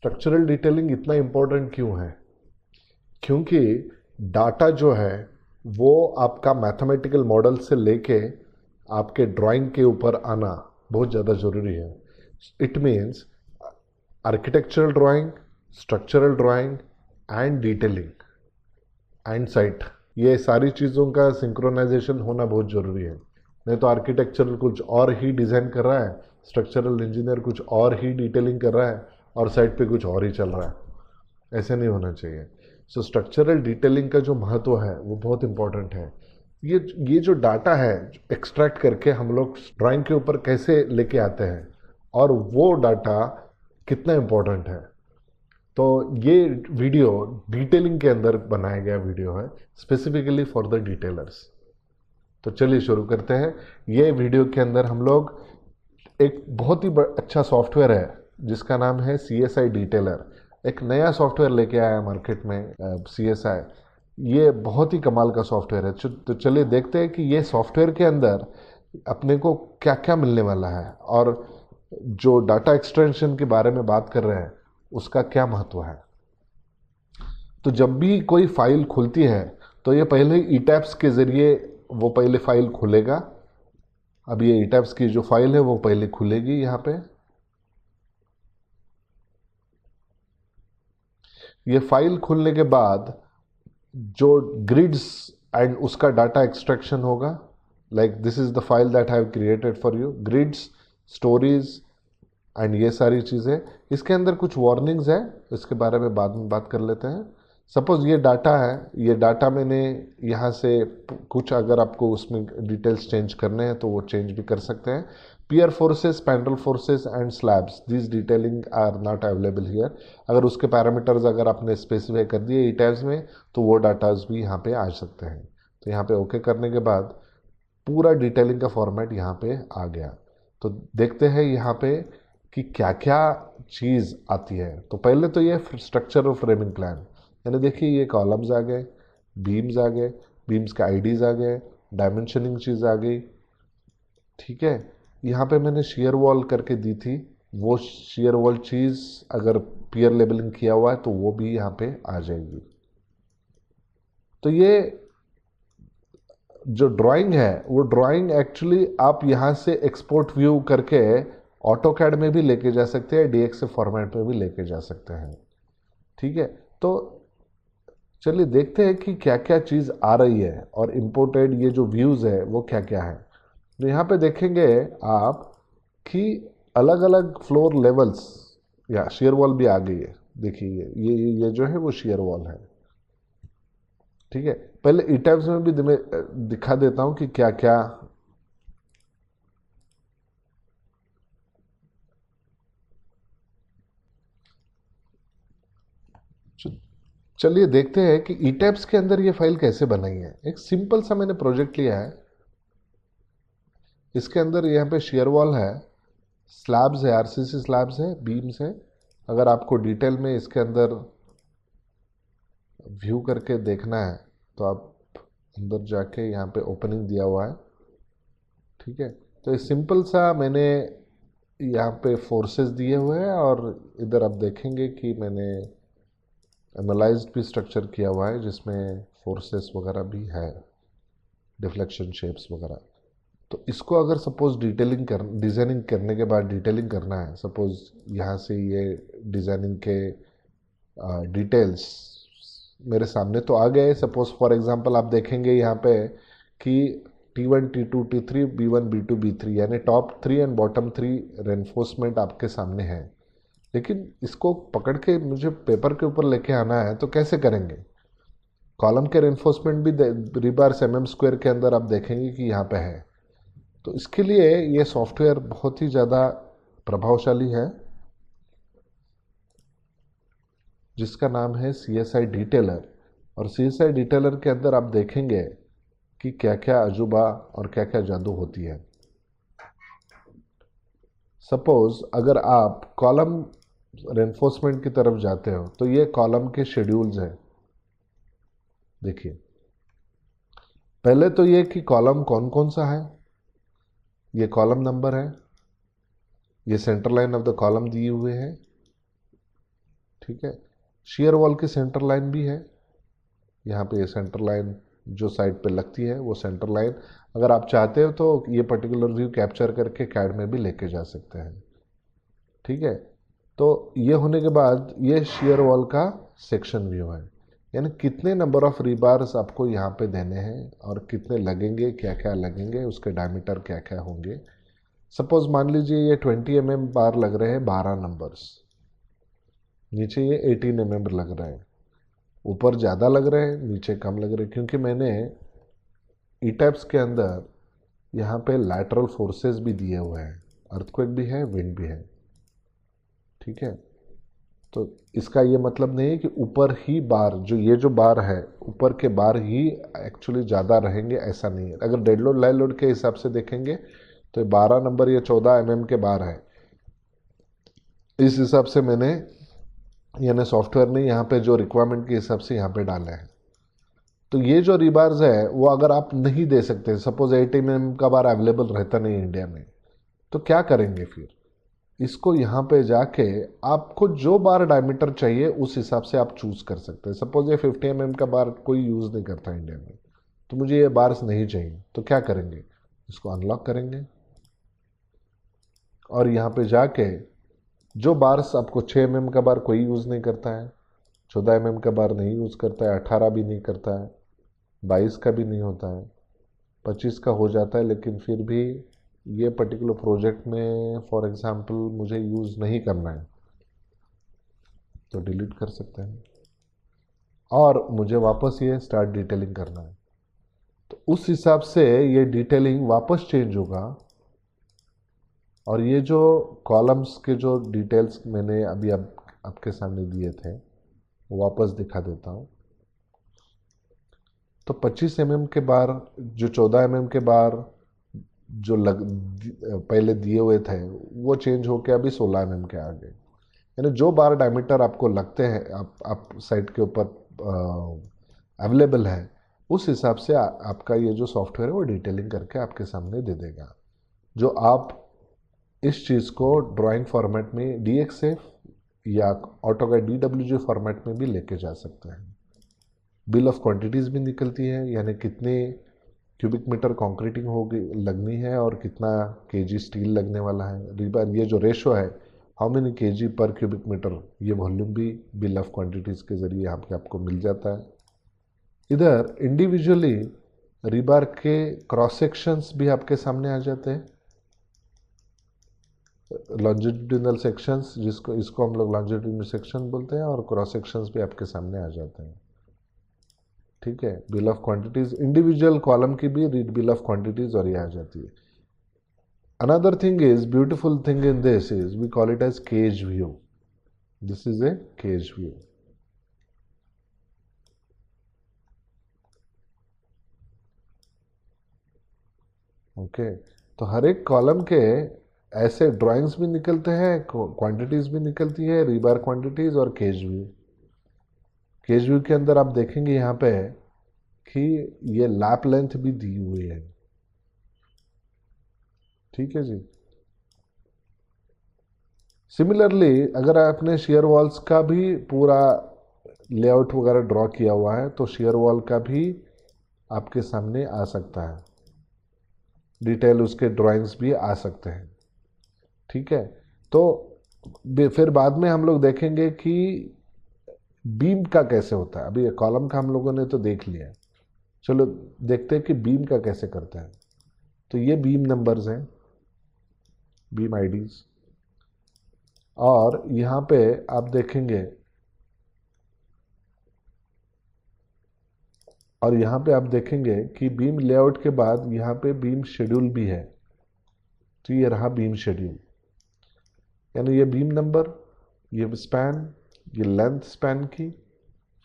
Structural detailing इतना important क्यों है? क्योंकि डाटा जो है वो आपका मैथमेटिकल मॉडल से लेके आपके ड्राइंग के ऊपर आना बहुत ज़्यादा ज़रूरी है. It means architectural drawing, structural drawing and detailing and site, ये सारी चीज़ों का सिंक्रोनाइजेशन होना बहुत ज़रूरी है. नहीं तो आर्किटेक्चरल कुछ और ही डिज़ाइन कर रहा है, स्ट्रक्चरल इंजीनियर कुछ और ही डिटेलिंग कर रहा है और साइट पे कुछ और ही चल रहा है. ऐसे नहीं होना चाहिए. सो स्ट्रक्चरल डिटेलिंग का जो महत्व है वो बहुत इंपॉर्टेंट है. ये जो डाटा है एक्सट्रैक्ट करके हम लोग ड्राइंग के ऊपर कैसे लेके आते हैं और वो डाटा कितना इम्पोर्टेंट है. तो ये वीडियो डिटेलिंग के अंदर बनाया गया वीडियो है, स्पेसिफिकली फॉर द डिटेलर्स. तो चलिए शुरू करते हैं. ये वीडियो के अंदर हम लोग एक बहुत ही अच्छा सॉफ्टवेयर है जिसका नाम है CSI डिटेलर. एक नया सॉफ्टवेयर लेके आया मार्केट में CSI. ये बहुत ही कमाल का सॉफ्टवेयर है. तो चलिए देखते हैं कि ये सॉफ्टवेयर के अंदर अपने को क्या क्या मिलने वाला है और जो डाटा एक्सट्रैक्शन के बारे में बात कर रहे हैं उसका क्या महत्व है. तो जब भी कोई फाइल खुलती है तो ये पहले ETABS के ज़रिए वो पहले फाइल खुलेगा. अब ये ETABS की जो फाइल है वो पहले खुलेगी. यहाँ पे ये फाइल खुलने के बाद जो ग्रिड्स एंड उसका डाटा एक्सट्रैक्शन होगा. Like this is the file that I have created for you, grids, stories and ये सारी चीज़ें. इसके अंदर कुछ वार्निंग्स है, इसके बारे में बाद में बात कर लेते हैं. सपोज ये डाटा है, ये डाटा मैंने यहाँ से कुछ अगर आपको उसमें डिटेल्स चेंज करने हैं तो वो चेंज भी कर सकते हैं. Pier forces, spandrel forces and slabs, this detailing are not available here. अगर उसके पैरामीटर्स अगर आपने स्पेसिफाई कर दिए ETABS में तो वो डाटाज भी यहाँ पे आ सकते हैं. तो यहाँ पे ओके करने के बाद पूरा डिटेलिंग का फॉर्मेट यहाँ पे आ गया. तो देखते हैं यहाँ पे कि क्या क्या चीज़ आती है. तो पहले तो ये स्ट्रक्चर ऑफ फ्रेमिंग प्लान, यानी देखिए ये कॉलम्स आ गए, बीम्स आ गए, बीम्स के IDs आ गए, डायमेंशनिंग चीज़ आ गई. ठीक है, यहाँ पे मैंने शेयर वॉल करके दी थी. वो शेयर वॉल चीज़ अगर पियर लेबलिंग किया हुआ है तो वो भी यहाँ पे आ जाएगी. तो ये जो ड्राइंग है वो ड्राइंग एक्चुअली आप यहाँ से एक्सपोर्ट व्यू करके ऑटोकैड में भी लेके जा सकते हैं, DXF फॉर्मेट में भी लेके जा सकते हैं. ठीक है, तो चलिए देखते हैं कि क्या क्या चीज़ आ रही है और इम्पोर्टेड ये जो व्यूज़ है वो क्या क्या है. तो यहाँ पे देखेंगे आप कि अलग अलग फ्लोर लेवल्स या शेयर वॉल भी आ गई है. देखिए ये जो है वो शेयर वॉल है. ठीक है, पहले ETABS में भी दिखा देता हूँ कि क्या क्या. चलिए देखते हैं कि ETABS के अंदर ये फाइल कैसे बनाई है. एक सिंपल सा मैंने प्रोजेक्ट लिया है. इसके अंदर यहाँ पे शेयर वॉल है, स्लैब्स है, RCC स्लैब्स है, बीम्स है. अगर आपको डिटेल में इसके अंदर व्यू करके देखना है तो आप अंदर जाके यहाँ पे ओपनिंग दिया हुआ है. ठीक है, तो ये सिंपल सा मैंने यहाँ पे फोर्सेस दिए हुए हैं और इधर आप देखेंगे कि मैंने एनालाइज्ड भी स्ट्रक्चर किया हुआ है जिसमें फोर्सेस वगैरह भी है, डिफ्लेक्शन शेप्स वगैरह. तो इसको अगर सपोज डिज़ाइनिंग करने के बाद डिटेलिंग करना है, सपोज यहाँ से ये डिज़ाइनिंग के डिटेल्स मेरे सामने तो आ गए. सपोज फॉर एग्जांपल आप देखेंगे यहाँ पे कि T1, T2, T3, B1, B2, B3 यानी टॉप 3 एंड बॉटम 3 रेनफोर्समेंट आपके सामने है. लेकिन इसको पकड़ के मुझे पेपर के ऊपर लेके आना है तो कैसे करेंगे. कॉलम के रेनफोर्समेंट भी रिबार mm² के अंदर आप देखेंगे कि यहाँ पे है. तो इसके लिए ये सॉफ्टवेयर बहुत ही ज़्यादा प्रभावशाली है जिसका नाम है CSI डिटेलर. और CSI डिटेलर के अंदर आप देखेंगे कि क्या क्या अजूबा और क्या क्या जादू होती है. सपोज अगर आप कॉलम रेनफोर्समेंट की तरफ जाते हो तो ये कॉलम के शेड्यूल्स हैं. देखिए पहले तो ये कि कॉलम कौन कौन सा है, ये कॉलम नंबर है, ये centre line of the column दिए हुए हैं. ठीक है। शियर वॉल की सेंटर लाइन भी है, यहाँ पे ये सेंटर लाइन जो साइड पे लगती है वो सेंटर लाइन, अगर आप चाहते हो तो ये पर्टिकुलर व्यू कैप्चर करके कैड में भी लेके जा सकते हैं। ठीक है। तो ये होने के बाद ये शियर वॉल का सेक्शन व्यू है, यानी कितने नंबर ऑफ रीबार्स आपको यहाँ पे देने हैं और कितने लगेंगे, क्या क्या लगेंगे, उसके डायमीटर क्या क्या होंगे। सपोज मान लीजिए ये 20 mm बार लग रहे हैं 12 नंबर्स, नीचे ये 18 mm लग रहे हैं, ऊपर ज़्यादा लग रहे हैं नीचे कम लग रहे हैं, क्योंकि मैंने ई टैप्स के अंदर यहाँ पे लैटरल फोर्सेस भी दिए हुए हैं, अर्थक्वेक भी है, विंड भी है। ठीक है। तो इसका ये मतलब नहीं है कि ऊपर ही बार, जो ये जो बार है ऊपर के बार ही एक्चुअली ज़्यादा रहेंगे, ऐसा नहीं है। अगर डेड लोड लाइव लोड के हिसाब से देखेंगे तो 12 नंबर या 14 mm के बार है, इस हिसाब से मैंने, यानी सॉफ्टवेयर ने यहाँ पे जो रिक्वायरमेंट के हिसाब से यहाँ पे डाले हैं। तो ये जो रिबार्स है वो अगर आप नहीं दे सकते, सपोज 80 mm का बार अवेलेबल रहता नहीं इंडिया में, तो क्या करेंगे फिर? इसको यहाँ पे जाके आपको जो बार डायमीटर चाहिए उस हिसाब से आप चूज कर सकते हैं। सपोज ये 50 mm का बार कोई यूज़ नहीं करता इंडिया में, तो मुझे ये बार्स नहीं चाहिए, तो क्या करेंगे? इसको अनलॉक करेंगे और यहाँ पे जाके जो बार्स आपको 6 mm का बार कोई यूज़ नहीं करता है, 14 mm का बार नहीं यूज़ करता है, 18 भी नहीं करता है, 22 का भी नहीं होता है, 25 का हो जाता है, लेकिन फिर भी ये पर्टिकुलर प्रोजेक्ट में फॉर एग्जांपल मुझे यूज़ नहीं करना है, तो डिलीट कर सकते हैं। और मुझे वापस ये स्टार्ट डिटेलिंग करना है, तो उस हिसाब से ये डिटेलिंग वापस चेंज होगा। और ये जो कॉलम्स के जो डिटेल्स मैंने अभी आपके सामने दिए थे वो वापस दिखा देता हूँ। तो 25 mm के बार, जो 14 mm के बार जो पहले दिए हुए थे वो चेंज होके अभी 16 mm के आ गए। यानी जो बार डायमीटर आपको लगते हैं, आप साइट के ऊपर अवेलेबल है, उस हिसाब से आपका ये जो सॉफ्टवेयर है वो डिटेलिंग करके आपके सामने दे देगा, जो आप इस चीज़ को ड्राइंग फॉर्मेट में DXF या ऑटोकैड DWG फॉर्मेट में भी लेके जा सकते हैं। बिल ऑफ क्वांटिटीज़ भी निकलती है, यानी कितने क्यूबिक मीटर कंक्रीटिंग होगी लगनी है और कितना केजी स्टील लगने वाला है। रिबार ये जो रेशो है, हाउ मेनी केजी पर क्यूबिक मीटर, ये वॉल्यूम भी बिल ऑफ क्वांटिटीज़ के ज़रिए यहाँ पे आपको मिल जाता है। इधर इंडिविजुअली रिबार के क्रॉस सेक्शंस भी आपके सामने आ जाते हैं, लॉन्जिट्यूडिनल सेक्शंस, इसको हम लोग लॉन्जिट्यूडिनल सेक्शन बोलते हैं, और क्रॉस सेक्शंस भी आपके सामने आ जाते हैं। ठीक है। Bill of quantities individual column की भी रीड बिल ऑफ क्वांटिटीज और ये आ जाती है। Another thing is, beautiful thing in this is we call it as cage view. This is a cage view. Okay. तो हर एक कॉलम के ऐसे ड्राइंग्स भी निकलते हैं, क्वांटिटीज भी निकलती है, रीबार क्वांटिटीज और केज व्यू। केज व्यू के अंदर आप देखेंगे यहाँ पे कि ये लैप लेंथ भी दी हुई है। ठीक है जी। सिमिलरली अगर आपने शेयर वॉल्स का भी पूरा लेआउट वगैरह ड्रॉ किया हुआ है तो शेयर वॉल का भी आपके सामने आ सकता है, डिटेल उसके ड्राइंग्स भी आ सकते हैं। ठीक है। तो फिर बाद में हम लोग देखेंगे कि बीम का कैसे होता है। अभी कॉलम का हम लोगों ने तो देख लिया, चलो देखते हैं कि बीम का कैसे करते हैं। तो ये बीम नंबर्स हैं, बीम आईडीज, और यहाँ पे आप देखेंगे, और यहाँ पे आप देखेंगे कि बीम लेआउट के बाद यहाँ पे बीम शेड्यूल भी है। तो ये रहा बीम शेड्यूल, यानी ये बीम नंबर, ये स्पैन, ये लेंथ स्पैन की,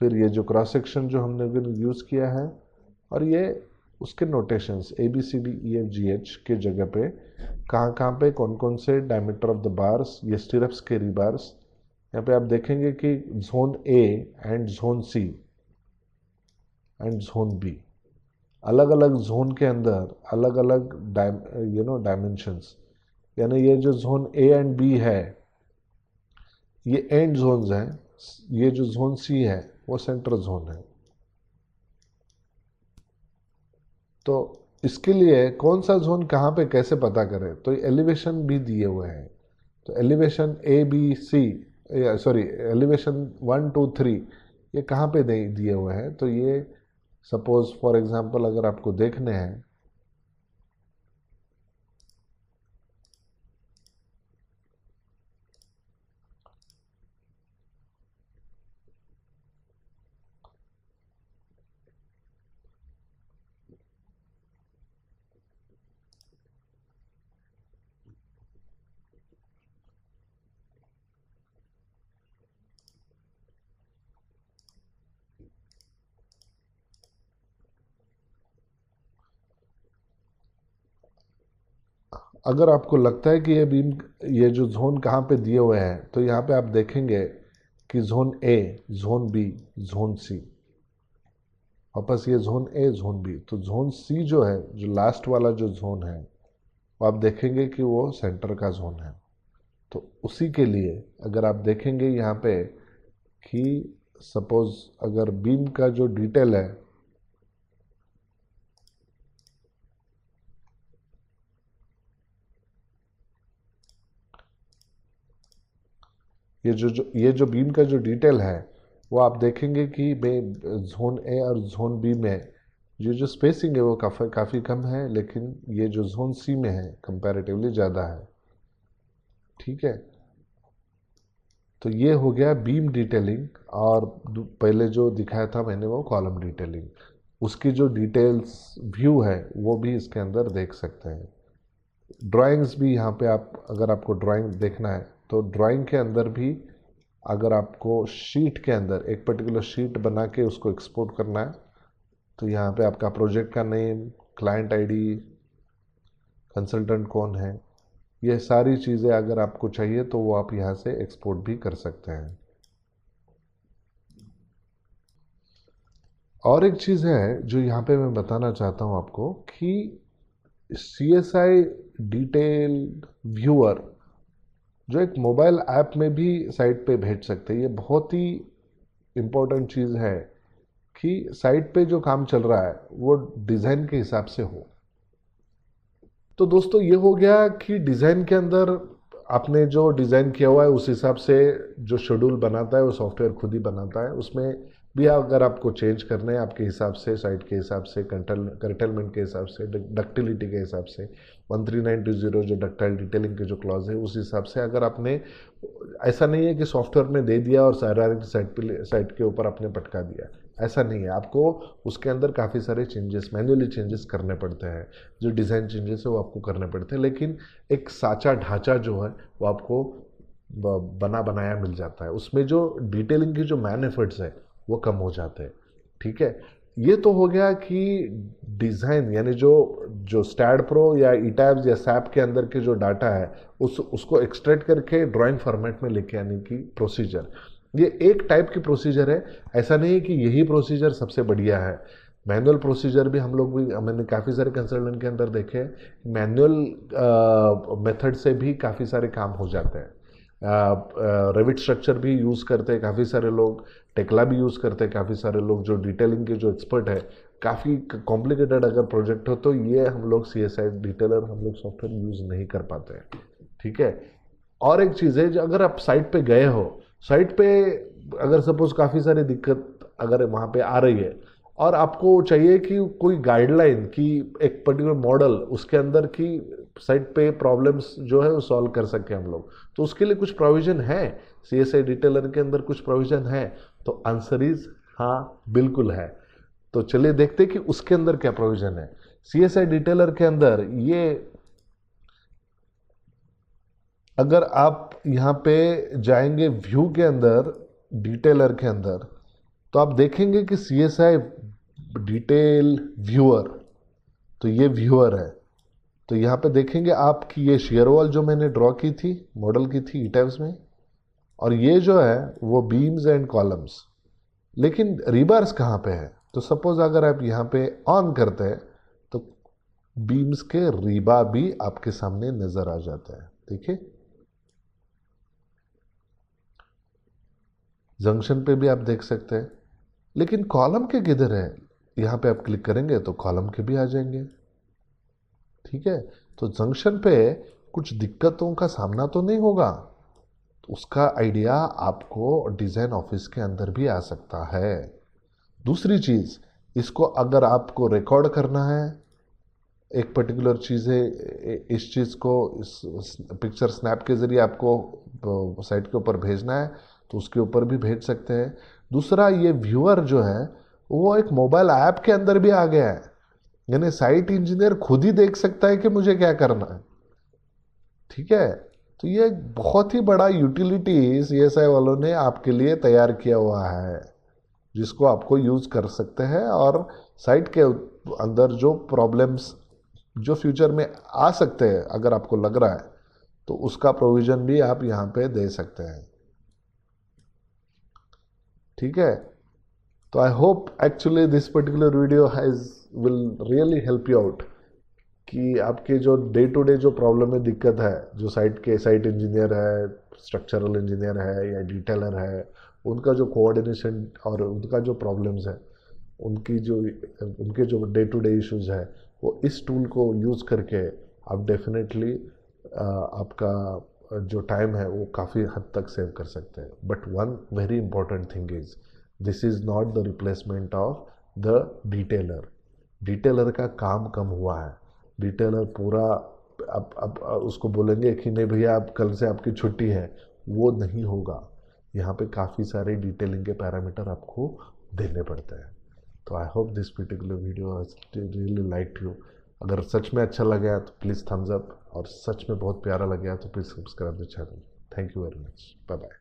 फिर ये जो क्रॉस सेक्शन जो हमने यूज़ किया है, और ये उसके नोटेशंस ABCDEFGH के जगह पे कहाँ कहाँ पे कौन कौन से डायमीटर ऑफ द बार्स, ये स्टिरप्स के रिबार्स। यहाँ पे आप देखेंगे कि zone A and zone C and zone B, अलग अलग जोन के अंदर अलग अलग डायमेंशंस, यानी ये जो जोन A एंड B है ये एंड जोन्स हैं, ये जो जोन सी है वो सेंटर जोन है। तो इसके लिए कौन सा जोन कहाँ पे कैसे पता करें, तो एलिवेशन भी दिए हुए हैं। तो elevation A B C, sorry elevation 1 2 3 ये कहाँ पे दिए हुए हैं, तो ये सपोज फॉर एग्जांपल अगर आपको देखने हैं, अगर आपको लगता है कि ये बीम, ये जो जोन कहाँ पे दिए हुए हैं, तो यहाँ पे आप देखेंगे कि zone A, zone B, zone C, वापस ये जोन ए, जोन बी, तो जोन सी जो है, जो लास्ट वाला जो जोन है, वो आप देखेंगे कि वो सेंटर का जोन है। तो उसी के लिए अगर आप देखेंगे यहाँ पे कि सपोज अगर बीम का जो डिटेल है, ये जो बीम का जो डिटेल है, वो आप देखेंगे कि जोन ए और जोन बी में ये जो स्पेसिंग है वो काफ़ी कम है, लेकिन ये जो जोन सी में है कंपैरेटिवली ज़्यादा है। ठीक है, तो ये हो गया बीम डिटेलिंग। और पहले जो दिखाया था मैंने वो कॉलम डिटेलिंग, उसकी जो डिटेल्स व्यू है वो भी इसके अंदर देख सकते हैं। ड्राइंग्स भी यहाँ पे आप, अगर आपको ड्राइंग देखना है तो ड्राइंग के अंदर भी, अगर आपको शीट के अंदर एक पर्टिकुलर शीट बना के उसको एक्सपोर्ट करना है, तो यहाँ पे आपका प्रोजेक्ट का नेम, क्लाइंट आईडी, कंसल्टेंट कौन है, ये सारी चीज़ें अगर आपको चाहिए तो वो आप यहाँ से एक्सपोर्ट भी कर सकते हैं। और एक चीज़ है जो यहाँ पे मैं बताना चाहता हूँ आपको कि CSI डिटेल व्यूअर जो एक मोबाइल ऐप में भी साइट पे भेज सकते हैं, ये बहुत ही इम्पोर्टेंट चीज़ है कि साइट पे जो काम चल रहा है वो डिज़ाइन के हिसाब से हो। तो दोस्तों ये हो गया कि डिज़ाइन के अंदर आपने जो डिज़ाइन किया हुआ है उस हिसाब से जो शेड्यूल बनाता है वो सॉफ्टवेयर खुद ही बनाता है। उसमें भी अगर आपको चेंज करने हैं आपके हिसाब से, साइट के हिसाब से, कर्टेलमेंट के हिसाब से, डक्टिलिटी के हिसाब से, 13920 जो डक्टाइल डिटेलिंग के जो क्लॉज है उस हिसाब से, अगर आपने, ऐसा नहीं है कि सॉफ्टवेयर में दे दिया और सारा साइट के ऊपर आपने पटका दिया, ऐसा नहीं है। आपको उसके अंदर काफ़ी सारे चेंजेस, मैन्युअली चेंजेस करने पड़ते हैं, जो डिज़ाइन चेंजेस है वो आपको करने पड़ते हैं, लेकिन एक साचा ढांचा जो है वो आपको बना बनाया मिल जाता है। उसमें जो डिटेलिंग की जो मैन एफर्ट्स है वो कम हो जाते हैं। ठीक है, ये तो हो गया कि डिज़ाइन, यानी जो जो स्टैड प्रो या ईटैब्स या सैप के अंदर के जो डाटा है उसको एक्सट्रैक्ट करके ड्राइंग फॉर्मेट में लेके आने की प्रोसीजर। ये एक टाइप की प्रोसीजर है, ऐसा नहीं है कि यही प्रोसीजर सबसे बढ़िया है। मैनुअल प्रोसीजर भी हम लोग भी, मैंने काफ़ी सारे कंसल्टेंट के अंदर देखे, मैनुअल मेथड से भी काफ़ी सारे काम हो जाते हैं। रेविट स्ट्रक्चर भी यूज़ करते हैं काफ़ी सारे लोग, टेक्ला भी यूज़ करते हैं काफ़ी सारे लोग, जो डिटेलिंग के जो एक्सपर्ट है। काफ़ी कॉम्प्लिकेटेड अगर प्रोजेक्ट हो तो ये हम लोग CSI डिटेलर हम लोग सॉफ्टवेयर यूज़ नहीं कर पाते हैं। ठीक है, और एक चीज़ है, जो अगर आप साइट पे गए हो, साइट पे अगर सपोज काफ़ी सारी दिक्कत अगर वहाँ पे आ रही है और आपको चाहिए कि कोई गाइडलाइन की एक पर्टिकुलर मॉडल उसके अंदर की साइट पे प्रॉब्लम्स जो है वो सॉल्व कर सके हम लोग, तो उसके लिए कुछ प्रोविज़न है, CSI डिटेलर के अंदर कुछ प्रोविज़न है। तो आंसर इज हाँ, बिल्कुल है। तो चलिए देखते हैं कि उसके अंदर क्या प्रोविज़न है। CSI डिटेलर के अंदर ये, अगर आप यहाँ पे जाएंगे व्यू के अंदर, डिटेलर के अंदर, तो आप देखेंगे कि CSI डिटेल व्यूअर, तो ये व्यूअर है। तो यहाँ पे देखेंगे आप कि ये शेयर वॉल जो मैंने ड्रॉ की थी, मॉडल की थी ईटैब्स में, और ये जो है वो बीम्स एंड कॉलम्स, लेकिन रिबार्स कहाँ पे है। तो सपोज अगर आप यहाँ पे ऑन करते हैं तो बीम्स के रिबा भी आपके सामने नजर आ जाता है। देखिए, जंक्शन पे भी आप देख सकते हैं, लेकिन कॉलम के किधर है? यहाँ पे आप क्लिक करेंगे तो कॉलम के भी आ जाएंगे। ठीक है, तो जंक्शन पे कुछ दिक्कतों का सामना तो नहीं होगा। तो उसका आइडिया आपको डिज़ाइन ऑफिस के अंदर भी आ सकता है। दूसरी चीज़, इसको अगर आपको रिकॉर्ड करना है, एक पर्टिकुलर चीज़ है, इस चीज़ को इस पिक्चर स्नैप के ज़रिए आपको साइट के ऊपर भेजना है तो उसके ऊपर भी भेज सकते हैं। दूसरा, ये व्यूअर जो है वो एक मोबाइल ऐप के अंदर भी आ गया है, यानी साइट इंजीनियर खुद ही देख सकता है कि मुझे क्या करना है। ठीक है, तो ये बहुत ही बड़ा यूटिलिटी सीएसआई वालों ने आपके लिए तैयार किया हुआ है, जिसको आपको यूज़ कर सकते हैं और साइट के अंदर जो प्रॉब्लम्स जो फ्यूचर में आ सकते हैं अगर आपको लग रहा है, तो उसका प्रोविज़न भी आप यहाँ पे दे सकते हैं। ठीक है, तो I hope actually this particular video has will really help you out कि आपके जो डे टू डे जो प्रॉब्लम में दिक्कत है, जो साइट इंजीनियर है, स्ट्रक्चरल इंजीनियर है या डिटेलर है, उनका जो कोऑर्डिनेशन और उनका जो प्रॉब्लम्स है, उनके जो डे टू डे इश्यूज है, वो इस टूल को यूज़ करके आप डेफिनेटली आपका जो टाइम है वो काफ़ी हद तक सेव कर सकते हैं। But one very important thing is, this is not the replacement of the detailer. Detailer का काम कम हुआ है। डिटेलर पूरा अब उसको बोलेंगे कि नहीं भैया आप कल से आपकी छुट्टी है, वो नहीं होगा। यहाँ पे काफ़ी सारे डिटेलिंग के पैरामीटर आपको देने पड़ते हैं। तो I hope this particular video really like you. अगर सच में अच्छा लगा तो प्लीज़ थम्स अप, और सच में बहुत प्यारा लगा तो please subscribe the channel. Thank you very much, bye bye.